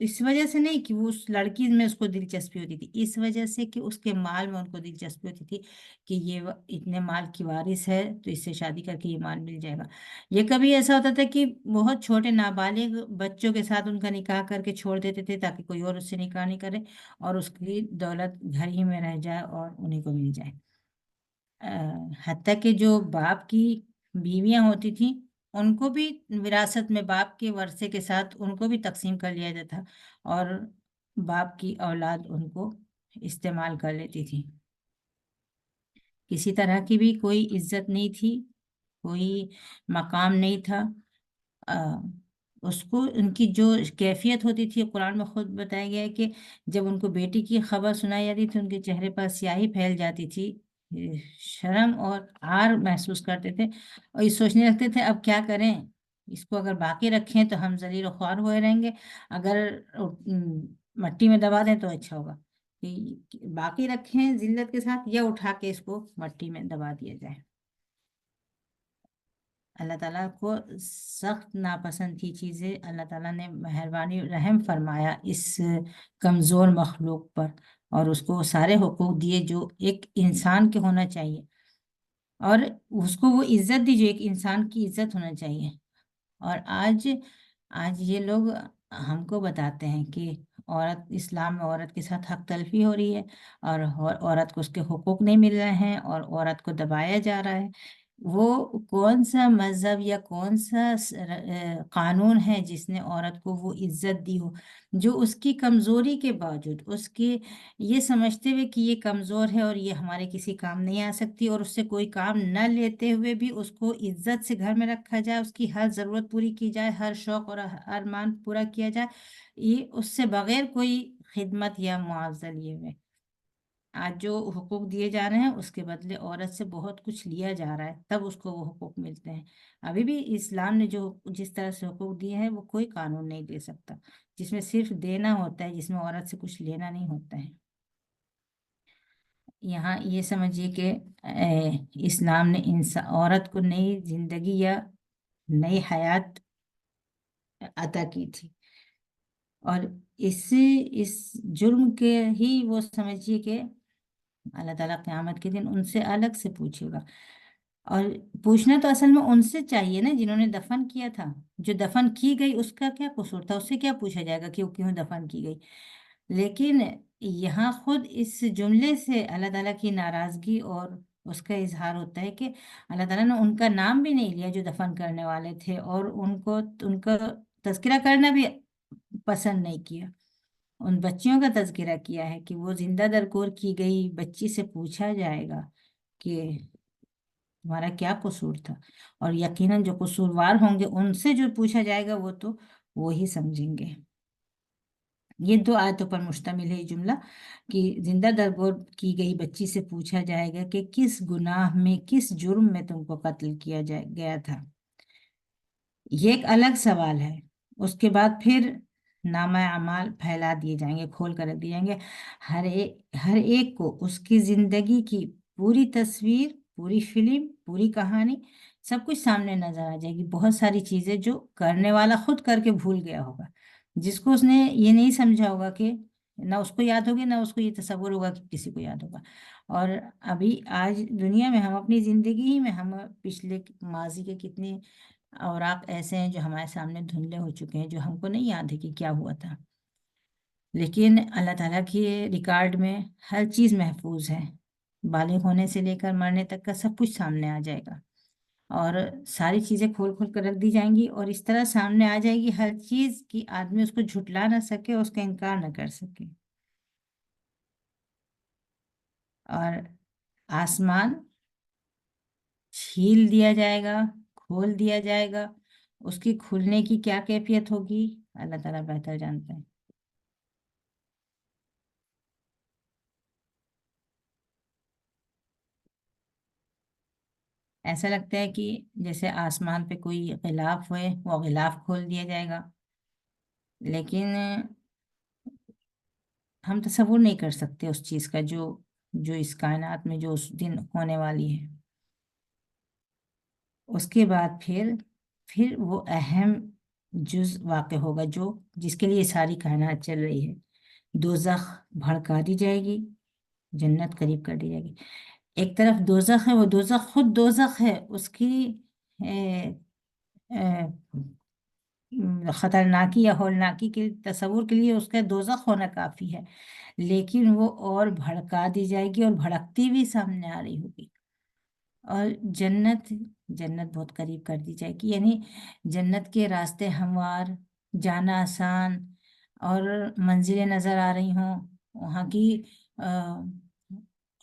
Speaker 1: इस वजह से नहीं कि वो उस लड़की में उसको दिलचस्पी होती थी, इस वजह से कि उसके माल में उनको दिलचस्पी होती थी कि ये इतने माल की वारिस है तो इससे शादी करके ये माल मिल जाएगा। ये कभी ऐसा होता था कि बहुत छोटे नाबालिग बच्चों के साथ उनका निकाह करके छोड़ देते थे ताकि कोई और उससे निकाह नहीं करे, और उसकी दौलत घर ही में रह जाए और उन्हीं को मिल जाए। हत्या के जो बाप की बीवियां होती थी उनको भी विरासत में बाप के वर्से के साथ उनको भी तकसीम कर लिया जाता, और बाप की औलाद उनको इस्तेमाल कर लेती थी। किसी तरह की भी कोई इज्जत नहीं थी, कोई मकाम नहीं था। अ, उसको उनकी जो कैफियत होती थी कुरान में खुद बताया गया है कि जब उनको बेटी की खबर सुनाई जाती थी उनके चेहरे पर स्याही फैल जाती थी, शर्म और आर महसूस करते थे, और ये सोचने लगते थे अब क्या करें, इसको अगर बाकी रखें तो हम जलील और ख्वार हुए रहेंगे, अगर मट्टी में दबा दें तो अच्छा होगा। कि बाकी रखें जिल्लत के साथ या उठा के इसको मट्टी में दबा दिया जाए। अल्लाह ताला को सख्त नापसंद थी चीज़ें। अल्लाह ताला ने मेहरबानी रहम फरमाया इस कमज़ोर मखलूक पर, और उसको सारे हुकूक दिए जो एक इंसान के होना चाहिए, और उसको वो इज्जत दी जो एक इंसान की इज्जत होना चाहिए। और आज आज ये लोग हमको बताते हैं कि औरत इस्लाम में औरत के साथ हक तलफी हो रही है, और औरत को उसके हुकूक नहीं मिल रहे हैं, और औरत को दबाया जा रहा है। वो कौन सा मजहब या कौन सा कानून है जिसने औरत को वो इज्जत दी हो, जो उसकी कमजोरी के बावजूद, उसके ये समझते हुए कि ये कमजोर है और ये हमारे किसी काम नहीं आ सकती, और उससे कोई काम न लेते हुए भी उसको इज्जत से घर में रखा जाए, उसकी हर जरूरत पूरी की जाए, हर शौक और अरमान पूरा किया जाए, ये उससे बगैर कोई खिदमत या मुआवजा लिए हुए। आज जो हुकूक दिए जा रहे हैं उसके बदले औरत से बहुत कुछ लिया जा रहा है, तब उसको वो हुकूक मिलते हैं। अभी भी इस्लाम ने जो जिस तरह से हुकूक दिए हैं वो कोई कानून नहीं दे सकता, जिसमें सिर्फ देना होता है, जिसमें औरत से कुछ लेना नहीं होता है। यहाँ ये समझिए कि इस्लाम ने इंसान औरत को नई जिंदगी या नई हयात अता की थी, और इस जुर्म के ही वो समझिए कि अल्लाह ताला क़यामत के दिन उनसे अलग से पूछेगा। और पूछना तो असल में उनसे चाहिए ना जिन्होंने दफन किया था। जो दफन की गई उसका क्या कसूर था, उससे क्या पूछा जाएगा कि वो क्यों दफन की गई। लेकिन यहाँ खुद इस जुमले से अल्लाह ताला की नाराजगी और उसका इजहार होता है कि अल्लाह ताला ने उनका नाम भी नहीं लिया जो दफन करने वाले थे, और उनको उनका तज़किरा करना भी पसंद नहीं किया। उन बच्चियों का तज़किरा किया है कि वो जिंदा दरगोर की गई बच्ची से पूछा जाएगा कि तुम्हारा क्या कसूर था, और यकीनन जो कसूरवार होंगे उनसे जो पूछा जाएगा वो तो वो ही समझेंगे। ये दो आयतों पर मुश्तमिल है ये जुमला, कि जिंदा दरगोर की गई बच्ची से पूछा जाएगा कि किस गुनाह में, किस जुर्म में तुमको कत्ल किया गया था। ये एक अलग सवाल है। उसके बाद फिर नामा अमाल फैला दिए जाएंगे, खोल कर रख दिए जाएंगे। हर एक को उसकी जिंदगी की पूरी तस्वीर, पूरी फिल्म, पूरी कहानी, सब कुछ सामने नजर आ जाएगी। बहुत सारी चीजें जो करने वाला खुद करके भूल गया होगा, जिसको उसने ये नहीं समझा होगा कि ना उसको याद होगी, ना उसको ये तसव्वुर होगा कि किसी को याद होगा। और अभी आज दुनिया में हम अपनी जिंदगी ही में हम पिछले माजी के कितने औराक ऐसे हैं जो हमारे सामने धुंधले हो चुके हैं, जो हमको नहीं याद है कि क्या हुआ था। लेकिन अल्लाह ताला के रिकॉर्ड में हर चीज़ महफूज है। बालिग होने से लेकर मरने तक का सब कुछ सामने आ जाएगा, और सारी चीज़ें खोल खोल कर रख दी जाएंगी, और इस तरह सामने आ जाएगी हर चीज़ कि आदमी उसको झुटला ना सके, उसका इनकार ना कर सके। और आसमान छील दिया जाएगा, खोल दिया जाएगा। उसकी खुलने की क्या कैफियत होगी, अल्लाह ताला बेहतर जानते हैं। ऐसा लगता है कि जैसे आसमान पे कोई गिलाफ हुए, वो गिलाफ खोल दिया जाएगा। लेकिन हम तसव्वुर नहीं कर सकते उस चीज़ का जो जो इस कायनात में जो उस दिन होने वाली है। उसके बाद फिर वो अहम जुज वाक़ होगा जो जिसके लिए सारी कायनात चल रही है। दोज़ख भड़का दी जाएगी, जन्नत करीब कर दी जाएगी। एक तरफ दोज़ख है, वो दोज़ख खुद दोज़ख है, उसकी खतरनाकी या हौलनाकी के तस्वुर के लिए उसका दोज़ख होना काफी है। लेकिन वो और भड़का दी जाएगी, और भड़कती भी सामने आ रही होगी। और जन्नत जन्नत बहुत करीब कर दी जाएगी, यानी जन्नत के रास्ते हमवार, जाना आसान, और मंजिलें नजर आ रही हों, वहाँ की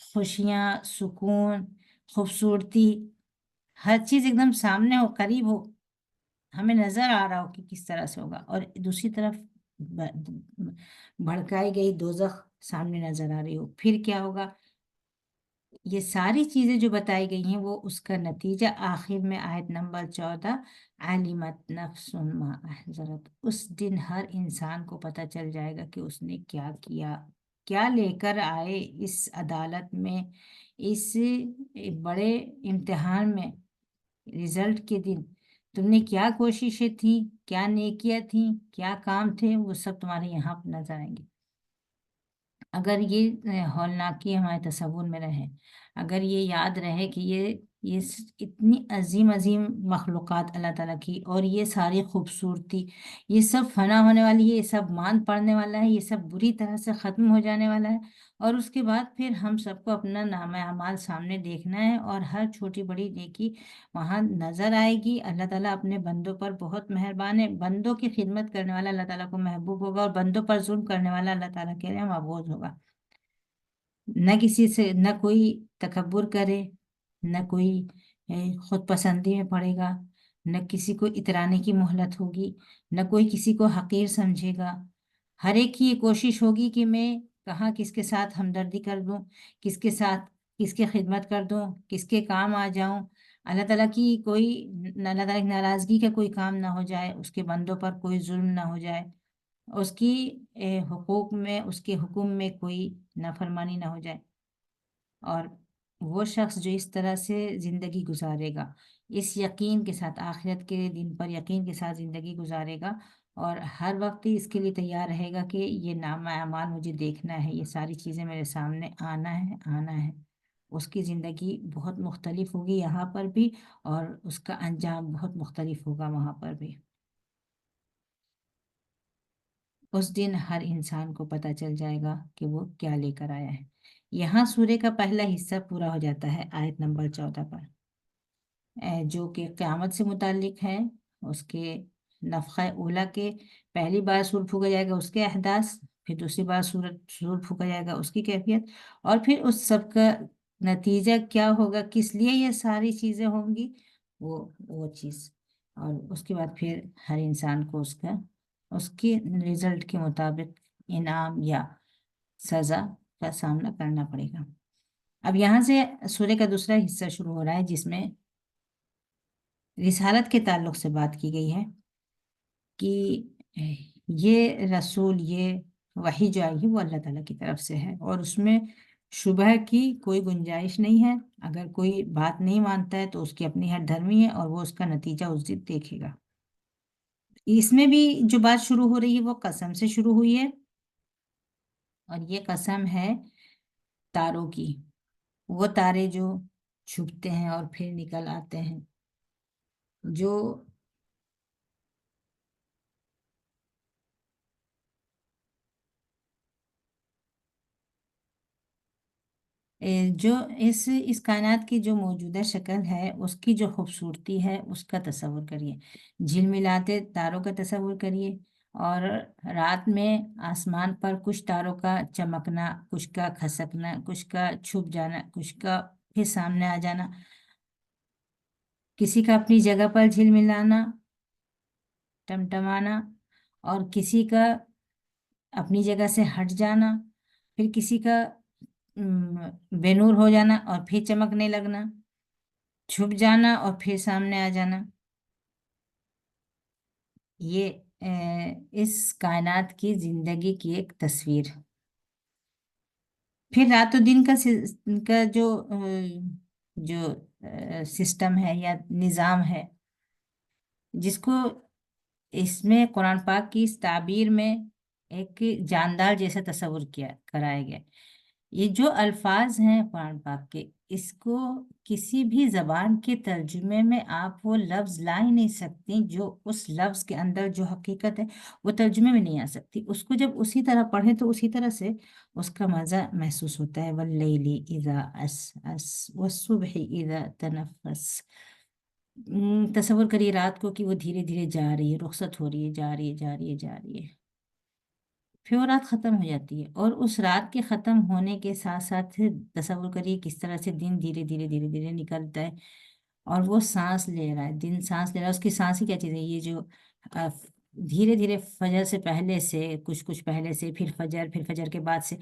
Speaker 1: खुशियाँ, सुकून, खूबसूरती, हर चीज एकदम सामने हो, करीब हो, हमें नजर आ रहा हो कि किस तरह से होगा। और दूसरी तरफ भड़काई गई दोजख सामने नजर आ रही हो, फिर क्या होगा। ये सारी चीजें जो बताई गई हैं वो उसका नतीजा आखिर में आयत नंबर 14, आलिमत नफ्सुन मा अहजरत। उस दिन हर इंसान को पता चल जाएगा कि उसने क्या किया, क्या लेकर आए इस अदालत में, इस बड़े इम्तिहान में, रिजल्ट के दिन। तुमने क्या कोशिशें थी, क्या नेकियां थी, क्या काम थे, वो सब तुम्हारे यहाँ पर नजर आएंगे। अगर ये हौलनाकी हमारे तसव्वुर में रहे, अगर ये याद रहे कि इतनी अजीम अजीम मखलूक़ात अल्लाह ताला की, और ये सारी खूबसूरती, ये सब फना होने वाली है, ये सब मान पड़ने वाला है, ये सब बुरी तरह से ख़त्म हो जाने वाला है। और उसके बाद फिर हम सबको अपना नामा अमाल सामने देखना है, और हर छोटी बड़ी नेकी वहाँ नज़र आएगी। अल्लाह ताला अपने बंदों पर बहुत मेहरबान है। बंदों की खिदमत करने वाला अल्लाह ताला को महबूब होगा, और बंदों पर जुल्म करने वाला अल्लाह ताला के लिए मबगूज होगा। न किसी से न कोई तकब्बुर करे, न कोई खुद पसंदी में पड़ेगा, न किसी को इतराने की मोहलत होगी, न कोई किसी को हकीर समझेगा। हर एक की ये कोशिश होगी कि मैं कहाँ किसके साथ हमदर्दी कर दूं, किसके साथ किसकी खिदमत कर दूं, किसके काम आ जाऊं। अल्लाह ताला की कोई अल्लाह ताला की नाराजगी का कोई काम ना हो जाए, उसके बंदों पर कोई जुल्म ना हो जाए, उसकी हुकूक में, उसके हुक्म में कोई नाफरमानी ना हो जाए। और वो शख्स जो इस तरह से जिंदगी गुजारेगा, इस यकीन के साथ, आखिरत के दिन पर यकीन के साथ जिंदगी गुजारेगा, और हर वक्त ही इसके लिए तैयार रहेगा कि ये नामा अमाल मुझे देखना है, ये सारी चीज़ें मेरे सामने आना है, आना है। उसकी ज़िंदगी बहुत मुख्तलिफ होगी यहाँ पर भी, और उसका अंजाम बहुत मुख्तलिफ होगा वहाँ पर भी। उस दिन हर इंसान को पता चल जाएगा कि वो क्या लेकर आया है। यहाँ सूर्य का पहला हिस्सा पूरा हो जाता है आयत नंबर 14 पर, जो कि क़यामत से मुतालिक है। उसके नफ़ख़े ऊला के पहली बार सूर फूका जाएगा, उसके अहदास। फिर दूसरी बार सूरज फूका जाएगा, उसकी कैफियत, और फिर उस सब का नतीजा क्या होगा, किस लिए ये सारी चीजें होंगी, वो चीज। और उसके बाद फिर हर इंसान को उसके रिजल्ट के मुताबिक इनाम या सजा का सामना करना पड़ेगा। अब यहाँ से सूर्य का दूसरा हिस्सा शुरू हो रहा है, जिसमें रिसालत के ताल्लुक से बात की गई है कि ये रसूल, ये वही जो आई है वो अल्लाह ताला की तरफ से है, और उसमें शुबह की कोई गुंजाइश नहीं है। अगर कोई बात नहीं मानता है तो उसकी अपनी हर धर्मी है, और वो उसका नतीजा उस दिन देखेगा। इसमें भी जो बात शुरू हो रही है वो कसम से शुरू हुई है, और ये कसम है तारों की। वो तारे जो छुपते हैं और फिर निकल आते हैं, जो जो इस कायनात की जो मौजूदा शक्ल है, उसकी जो खूबसूरती है, उसका तसव्वुर करिए। झिलमिलाते तारों का तसव्वुर करिए, और रात में आसमान पर कुछ तारों का चमकना, कुछ का खसकना, कुछ का छुप जाना, कुछ का फिर सामने आ जाना, किसी का अपनी जगह पर झिलमिलाना, टमटमाना, और किसी का अपनी जगह से हट जाना, फिर किसी का बेनूर हो जाना और फिर चमकने लगना, छुप जाना और फिर सामने आ जाना। ये इस कायनात की जिंदगी की एक तस्वीर। फिर रातों दिन का जो सिस्टम है या निज़ाम है, जिसको इसमें कुरान पाक की इस ताबीर में एक जानदार जैसा तस्वुर किया कराया गया। ये जो अल्फाज हैं कुरान पाक के, इसको किसी भी जबान के तर्जुमे में आप वो लफ्ज ला ही नहीं सकती, जो उस लफ्ज के अंदर जो हकीकत है वो तर्जुमे में नहीं आ सकती। उसको जब उसी तरह पढ़े तो उसी तरह से उसका मजा महसूस होता है। वल्लैलि इज़ा अस वस्सुबहि इज़ा तनफ़्फ़स। तसव्वुर करिए रात को कि वो धीरे धीरे जा रही है, रुखसत हो रही है, जा रही है, जा रही है, जा रही है, फिर वो रात खत्म हो जाती है। और उस रात के खत्म होने के साथ साथ तसव्वुर करिए किस तरह से दिन धीरे धीरे धीरे धीरे निकलता है, और वो सांस ले रहा है, दिन सांस ले रहा है। उसकी सांस ही क्या चीज़ है, ये जो धीरे धीरे फजर से पहले से, कुछ कुछ पहले से, फिर फजर के बाद से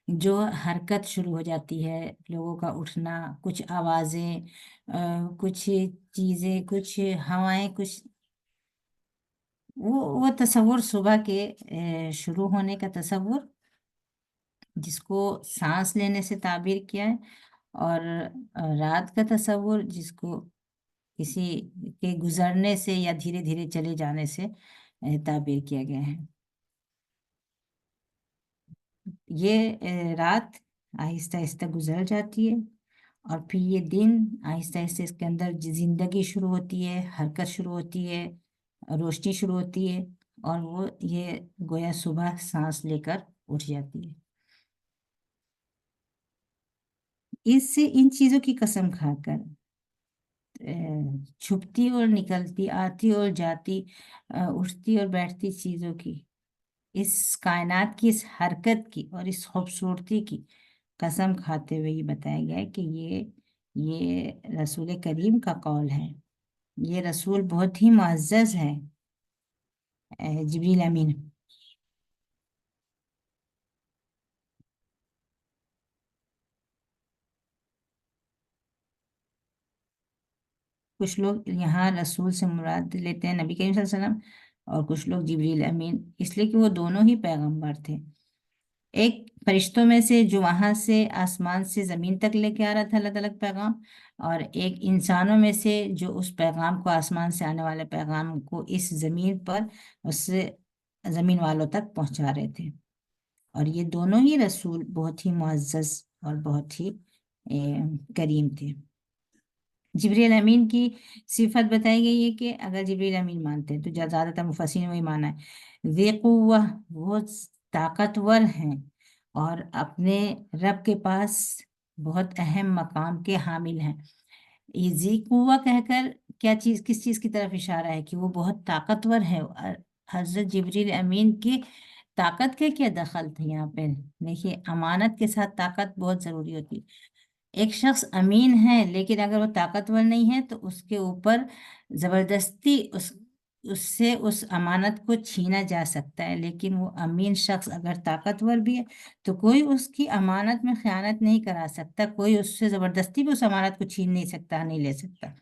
Speaker 1: जो हरकत शुरू हो जाती है, लोगों का उठना, कुछ आवाज़ें, कुछ चीज़ें, कुछ हवाएं, कुछ वो तसव्वुर सुबह के शुरू होने का तसव्वुर, जिसको सांस लेने से ताबीर किया है, और रात का तसव्वुर जिसको किसी के गुजरने से या धीरे धीरे चले जाने से ताबीर किया गया है। ये रात आहिस्ता आहिस्ता गुजर जाती है, और फिर ये दिन आहिस्ता आहिस्ता इसके अंदर जिंदगी शुरू होती है, हरकत शुरू होती है, रोशनी शुरू होती है, और वो ये गोया सुबह सांस लेकर उठ जाती है। इससे इन चीजों की कसम खाकर, छुपती और निकलती, आती और जाती, उठती और बैठती चीजों की, इस कायनात की इस हरकत की और इस खूबसूरती की कसम खाते हुए ये बताया गया है कि ये रसूल करीम का कौल है। ये रसूल बहुत ही मुअज़्ज़ज़ है, जिब्रील अमीन। कुछ लोग यहाँ रसूल से मुराद लेते हैं नबी करीम सल्लल्लाहु अलैहि वसल्लम, और कुछ लोग जिब्रील अमीन, इसलिए कि वो दोनों ही पैगंबर थे। एक फरिश्तों में से जो वहां से आसमान से जमीन तक लेके आ रहा था अलग अलग पैगाम, और एक इंसानों में से जो उस पैगाम को, आसमान से आने वाले पैगाम को इस जमीन पर उससे जमीन वालों तक पहुंचा रहे थे। और ये दोनों ही रसूल बहुत ही मुअज़्ज़ज़ और बहुत ही करीम थे। जिब्रील अमीन की सिफत बताई गई है कि अगर जिब्रील अमीन मानते हैं तो ज्यादातर मुफस्सिरीन ने वही माना है। ज़ी कुव्वा, वो ताकतवर हैं, और अपने रब के पास बहुत अहम मकाम के हामिल हैं। ये ज़ी कुव्वा कहकर क्या चीज, किस चीज की तरफ इशारा है कि वो बहुत ताकतवर है। हजरत जिब्रील अमीन की ताकत के क्या दखल थे यहाँ पे? देखिए, अमानत के साथ ताकत बहुत जरूरी होती है। एक शख्स अमीन है, लेकिन अगर वो ताकतवर नहीं है तो उसके ऊपर जबरदस्ती उससे उस अमानत को छीना जा सकता है। लेकिन वो अमीन शख्स अगर ताकतवर भी है तो कोई उसकी अमानत में खयानत नहीं करा सकता, कोई उससे जबरदस्ती भी उस अमानत को छीन नहीं सकता, नहीं ले सकता।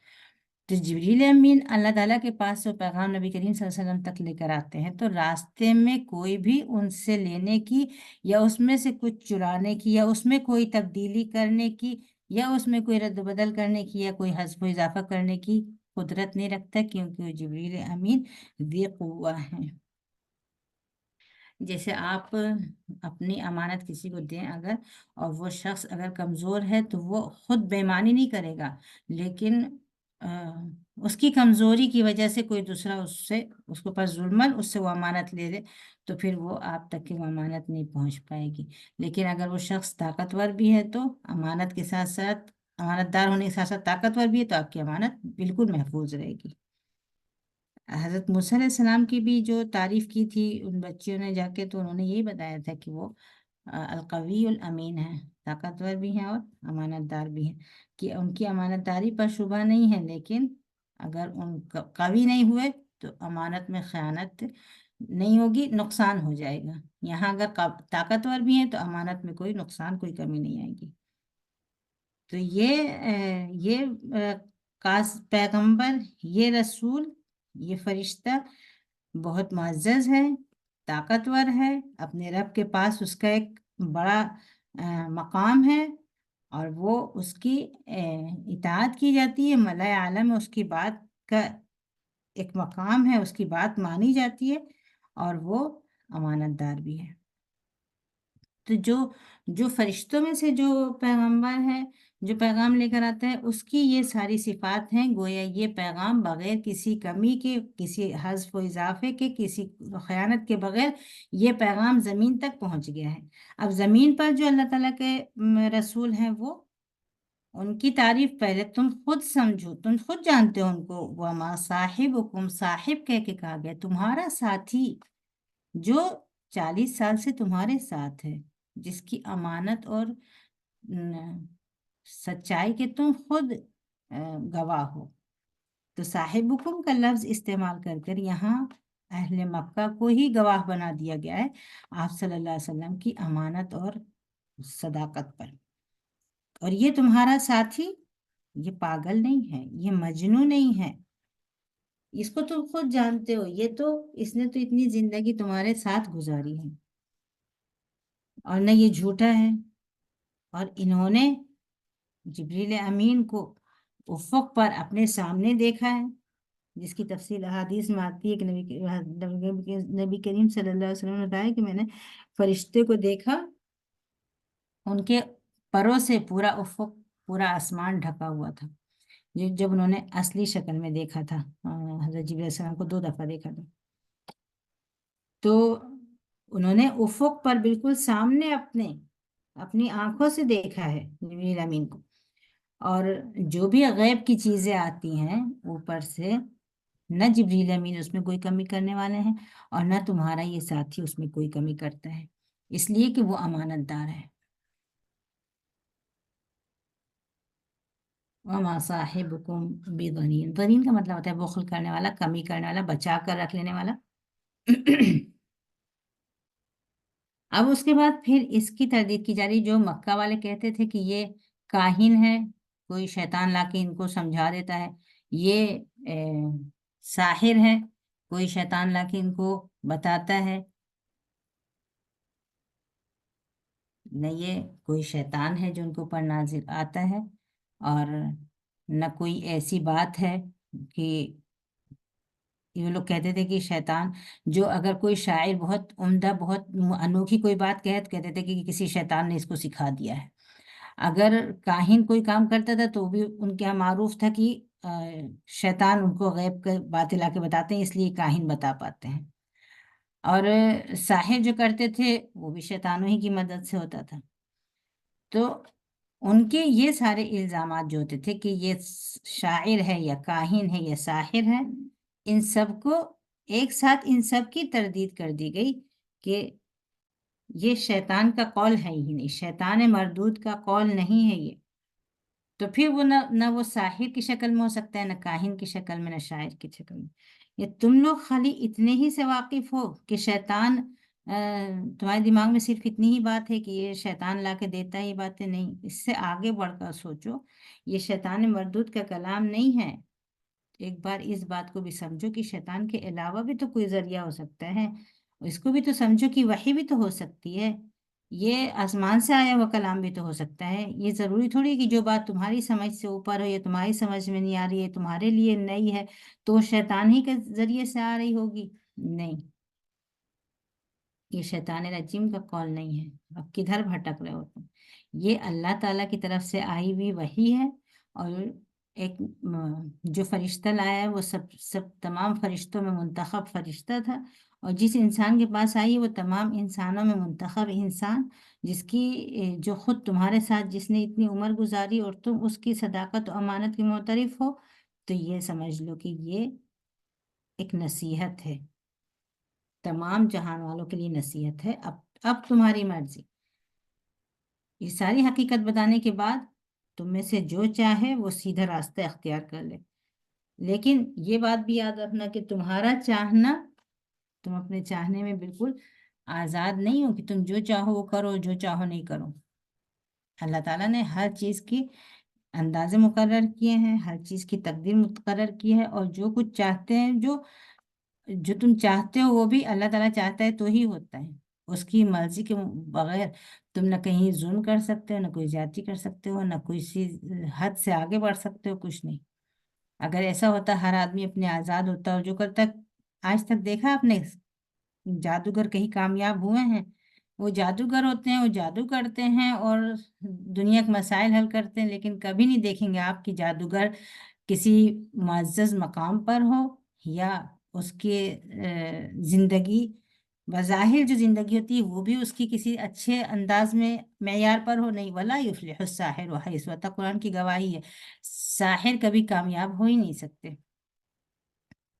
Speaker 1: तो जिब्रील अमीन अल्लाह ताला के पास जो पैगाम नबी करीम सल्लल्लाहु अलैहि वसल्लम तक लेकर आते हैं, तो रास्ते में कोई भी उनसे लेने की या उसमें से कुछ चुराने की या उसमें कोई तब्दीली करने की या उसमें कोई रद्द बदल करने की या कोई हज़्फ़ व इज़ाफ़ा करने की कुदरत नहीं रखता, क्योंकि वो जिब्रील अमीन ज़ी क़ुव्वा हैं। जैसे आप अपनी अमानत किसी को दें अगर, और वो शख्स अगर कमज़ोर है तो वो खुद बेईमानी नहीं करेगा, लेकिन अ, उसकी कमज़ोरी की वजह से कोई दूसरा उसके ऊपर जुल्मन उससे वो अमानत ले ले, तो फिर वो आप तक की वो अमानत नहीं पहुंच पाएगी। लेकिन अगर वो शख्स ताकतवर भी है तो अमानत के साथ साथ, अमानतदार होने के साथ साथ ताकतवर भी है, तो आपकी अमानत बिल्कुल महफूज रहेगी। हजरत मूसा अलैहिस्सलाम की भी जो तारीफ की थी उन बच्चियों ने जाके, तो उन्होंने यही बताया था कि वो अलकवीउल अमीन है, ताकतवर भी हैं और अमानतदार भी हैं, कि उनकी अमानतदारी पर शुबा नहीं है। लेकिन अगर उन कवी नहीं हुए तो अमानत में खयानत नहीं होगी, नुकसान हो जाएगा। यहाँ अगर ताकतवर भी हैं तो अमानत में कोई नुकसान, कोई कमी नहीं आएगी। तो ये कास पैगंबर, ये रसूल, ये फरिश्ता बहुत मुअज़्ज़ज़ है, ताकतवर है, अपने रब के पास उसका एक बड़ा मकाम है, और वो उसकी इताअत की जाती है। मलाए आलम में उसकी बात का एक मकाम है, उसकी बात मानी जाती है, और वो अमानतदार भी है। तो जो जो फरिश्तों में से जो पैगंबर है, जो पैगाम लेकर आता है, उसकी ये सारी सिफात हैं। गोया ये पैगाम बगैर किसी कमी के, किसी हज़्फ़ व इज़ाफ़े के, किसी खयानत के बगैर ये पैगाम ज़मीन तक पहुंच गया है। अब ज़मीन पर जो अल्लाह ताला के रसूल हैं, वो उनकी तारीफ पहले तुम खुद समझो, तुम खुद जानते हो उनको। वमा साहिबुकुम, साहिब कह के कहा गया, तुम्हारा साथी जो 40 साल से तुम्हारे साथ है, जिसकी अमानत और सच्चाई के तुम खुद गवाह हो। तो साहिबुकुम का लफ्ज इस्तेमाल कर कर यहाँ अहले मक्का को ही गवाह बना दिया गया है आप सल्लल्लाहु अलैहि वसल्लम की अमानत और सदाकत पर। और ये तुम्हारा साथी, ये पागल नहीं है, ये मजनू नहीं है, इसको तुम खुद जानते हो। इसने तो इतनी जिंदगी तुम्हारे साथ गुजारी है, और न ये झूठा है। और इन्होंने जिब्रील अमीन को उफ़क़ पर अपने सामने देखा है, जिसकी तफसील अहादीस में आती है कि नबी करीम सल्लल्लाहु अलैहि वसल्लम ने बताया कि मैंने फरिश्ते को देखा, उनके परों से पूरा उफ़क़, पूरा आसमान ढका हुआ था। जब उन्होंने असली शक्ल में देखा था, हज़रत जिब्रील अलैहिस्सलाम को 2 दफ़ा देखा था, तो उन्होंने उफ़क़ पर बिल्कुल सामने अपनी आंखों से देखा है जिब्रील अमीन को। और जो भी गैब की चीज़ें आती हैं ऊपर से, न जिब्रील अमीन उसमें कोई कमी करने वाले हैं, और न तुम्हारा ये साथी उसमें कोई कमी करता है, इसलिए कि वो अमानतदार है। वमा साहिबुकुम बिदनीन, दनीन का मतलब होता है बुखल करने वाला, कमी करने वाला, बचा कर रख लेने वाला। अब उसके बाद फिर इसकी तरदीद की जा रही, जो मक्का वाले कहते थे कि ये काहिन है, कोई शैतान लाके इनको समझा देता है, ये साहिर है, कोई शैतान लाके इनको बताता है, न ये कोई शैतान है जो उनके ऊपर नाजिल आता है, और न कोई ऐसी बात है कि ये लोग कहते थे कि शैतान, जो अगर कोई शायर बहुत उम्दा, बहुत अनोखी कोई बात कहे तो कहते थे कि किसी शैतान ने इसको सिखा दिया है। अगर काहिन कोई काम करता था तो भी उनके यहाँ मारूफ था कि अ, शैतान उनको गैब की बातें लाके बताते हैं, इसलिए काहिन बता पाते हैं। और साहिर जो करते थे वो भी शैतानों ही की मदद से होता था। तो उनके ये सारे इल्जामात जो होते थे कि ये शायर है या काहिन है या साहिर है, इन सबको एक साथ इन सब की तरदीद कर दी गई कि یہ شیطان کا قول ہے ہی نہیں، شیطان مردود کا قول نہیں ہے یہ. تو پھر وہ نہ وہ ساحر کی شکل میں ہو سکتا ہے، نہ کاہن کی شکل میں، نہ شاعر کی شکل میں. یہ تم لوگ خالی اتنے ہی سے واقف ہو کہ شیطان تمہارے دماغ میں صرف اتنی ہی بات ہے کہ یہ شیطان لا کے دیتا ہے یہ باتیں. نہیں، اس سے آگے بڑھ کر سوچو. یہ شیطان مردود کا کلام نہیں ہے. ایک بار اس بات کو بھی سمجھو کہ شیطان کے علاوہ بھی تو کوئی ذریعہ ہو سکتا ہے. اس کو بھی تو سمجھو کہ وحی بھی تو ہو سکتی ہے. یہ آسمان سے آیا ہوا کلام بھی تو ہو سکتا ہے. یہ ضروری تھوڑی ہے کہ جو بات تمہاری سمجھ سے اوپر ہو یا تمہاری سمجھ میں نہیں آ رہی ہے، تمہارے لیے نئی ہے، تو شیطان ہی کے ذریعے سے آ رہی ہوگی. نہیں، یہ شیطان رجیم کا قول نہیں ہے. اب کدھر بھٹک رہے ہو تم؟ یہ اللہ تعالیٰ کی طرف سے آئی ہوئی وحی ہے. اور ایک جو فرشتہ لایا ہے وہ سب تمام فرشتوں میں منتخب فرشتہ تھا. اور جس انسان کے پاس آئی وہ تمام انسانوں میں منتخب انسان، جس کی جو خود تمہارے ساتھ جس نے اتنی عمر گزاری اور تم اس کی صداقت و امانت کے معترف ہو. تو یہ سمجھ لو کہ یہ ایک نصیحت ہے، تمام جہان والوں کے لیے نصیحت ہے. اب تمہاری مرضی. یہ ساری حقیقت بتانے کے بعد تم میں سے جو چاہے وہ سیدھا راستہ اختیار کر لے. لیکن یہ بات بھی یاد رکھنا کہ تمہارا چاہنا، تم اپنے چاہنے میں بالکل آزاد نہیں ہو کہ تم جو چاہو وہ کرو، جو چاہو نہیں کرو. اللہ تعالیٰ نے ہر چیز کی اندازے مقرر کیے ہیں، ہر چیز کی تقدیر مقرر کی ہے. اور جو کچھ چاہتے ہیں، جو تم چاہتے ہو وہ بھی اللہ تعالیٰ چاہتا ہے تو ہی ہوتا ہے. اس کی مرضی کے بغیر تم نہ کہیں ظلم کر سکتے ہو، نہ کوئی زیادتی کر سکتے ہو، نہ کوئی حد سے آگے بڑھ سکتے ہو، کچھ نہیں. اگر ایسا ہوتا ہر آدمی اپنے آزاد ہوتا، اور جو کرتا آج تک دیکھا آپ نے جادوگر کہیں کامیاب ہوئے ہیں، وہ جادوگر ہوتے ہیں، وہ جادو کرتے ہیں اور دنیا کے مسائل حل کرتے ہیں. لیکن کبھی نہیں دیکھیں گے آپ کی جادوگر کسی معزز مقام پر ہو، یا اس کی زندگی بظاہر جو زندگی ہوتی ہے وہ بھی اس کی کسی اچھے انداز میں معیار پر ہو. نہیں، ولا یفلح الساحر حیث اتى، قرآن کی گواہی ہے. ساحر کبھی کامیاب ہو ہی نہیں سکتے.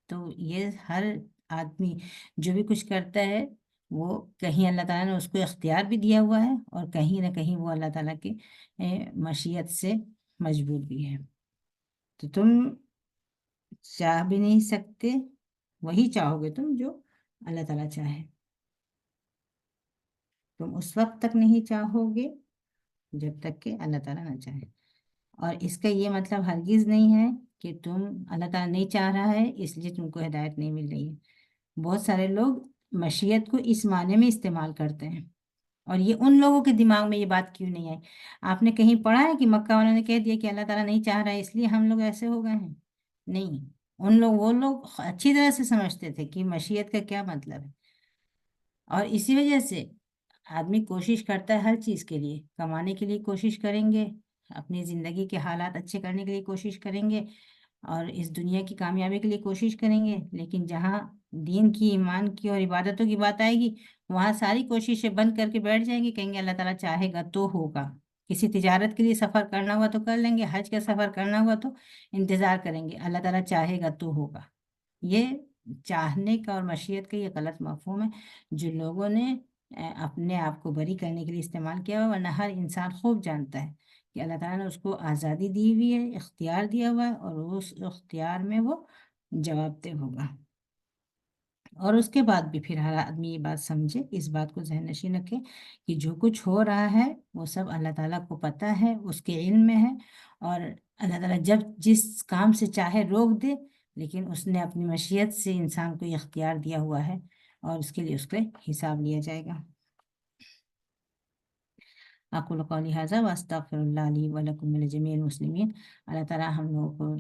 Speaker 1: تو یہ ہر آدمی جو بھی کچھ کرتا ہے وہ کہیں اللہ تعالیٰ نے اس کو اختیار بھی دیا ہوا ہے، اور کہیں نہ کہیں وہ اللہ تعالیٰ کی مشیت سے مجبور بھی ہے. تو تم چاہ بھی نہیں سکتے، وہی چاہو گے تم جو اللہ تعالیٰ چاہے. تم اس وقت تک نہیں چاہو گے جب تک کہ اللہ تعالیٰ نہ چاہے. اور اس کا یہ مطلب ہرگز نہیں ہے کہ تم اللہ تعالیٰ نہیں چاہ رہا ہے اس لیے تم کو ہدایت نہیں مل رہی ہے. بہت سارے لوگ مشیت کو اس معنی میں استعمال کرتے ہیں، اور یہ ان لوگوں کے دماغ میں یہ بات کیوں نہیں آئی؟ آپ نے کہیں پڑھا ہے کہ مکہ والوں نے کہہ دیا کہ اللہ تعالیٰ نہیں چاہ رہا ہے اس لیے ہم لوگ ایسے ہو گئے ہیں؟ نہیں، وہ لوگ اچھی طرح سے سمجھتے تھے کہ مشیت کا کیا مطلب ہے. اور اسی وجہ سے آدمی کوشش کرتا ہے ہر چیز کے لیے. کمانے کے لیے کوشش کریں گے، اپنی زندگی کے حالات اچھے کرنے کے لیے کوشش کریں گے، اور اس دنیا کی کامیابی کے لیے کوشش کریں گے. لیکن جہاں دین کی، ایمان کی اور عبادتوں کی بات آئے گی، وہاں ساری کوششیں بند کر کے بیٹھ جائیں گے. کہیں گے اللہ تعالیٰ چاہے گا تو ہوگا. کسی تجارت کے لیے سفر کرنا ہوا تو کر لیں گے، حج کا سفر کرنا ہوا تو انتظار کریں گے، اللہ تعالیٰ چاہے گا تو ہوگا. یہ چاہنے کا اور مشیت کا یہ غلط مفہوم ہے جو لوگوں نے اپنے آپ کو بری کرنے کے لیے استعمال کیا ہوا. ورنہ ہر انسان خوب جانتا ہے کہ اللہ تعالیٰ نے اس کو آزادی دی ہوئی ہے، اختیار دیا ہوا ہے، اور اس اختیار میں وہ جواب دہ ہوگا. اور اس کے بعد بھی پھر ہر آدمی یہ بات سمجھے، اس بات کو ذہن نشین رکھے کہ جو کچھ ہو رہا ہے وہ سب اللہ تعالیٰ کو پتہ ہے، اس کے علم میں ہے. اور اللہ تعالیٰ جب جس کام سے چاہے روک دے، لیکن اس نے اپنی مشیت سے انسان کو یہ اختیار دیا ہوا ہے، اور اس کے لیے اس کا حساب لیا جائے گا. اقول قولی ھذا واستغفر اللہ لی ولکم ولجمیع المسلمین. اللہ تعالیٰ ہم لوگوں کو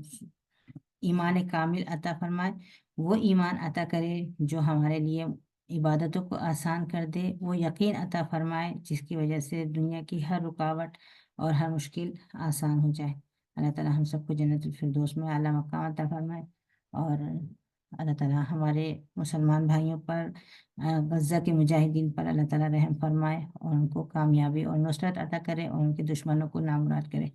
Speaker 1: ایمان کامل عطا فرمائے، وہ ایمان عطا کرے جو ہمارے لیے عبادتوں کو آسان کر دے، وہ یقین عطا فرمائے جس کی وجہ سے دنیا کی ہر رکاوٹ اور ہر مشکل آسان ہو جائے. اللہ تعالیٰ ہم سب کو جنت الفردوس میں اعلیٰ مقام عطا فرمائے. اور اللہ تعالیٰ ہمارے مسلمان بھائیوں پر، غزہ کے مجاہدین پر اللہ تعالیٰ رحم فرمائے، اور ان کو کامیابی اور نصرت عطا کرے، اور ان کے دشمنوں کو نامراد کرے.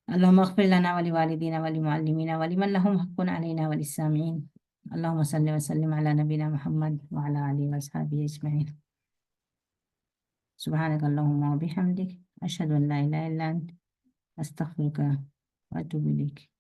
Speaker 1: اللهم اغفر لنا ولوالدينا ولمعلمينا ولمن لهم حق علينا وللسامعين. اللهم صل وسلم على نبينا محمد وعلى آله وصحبه أجمعين. سبحانك اللهم وبحمدك أشهد أن لا إله إلا أنت أستغفرك وأتوب إليك.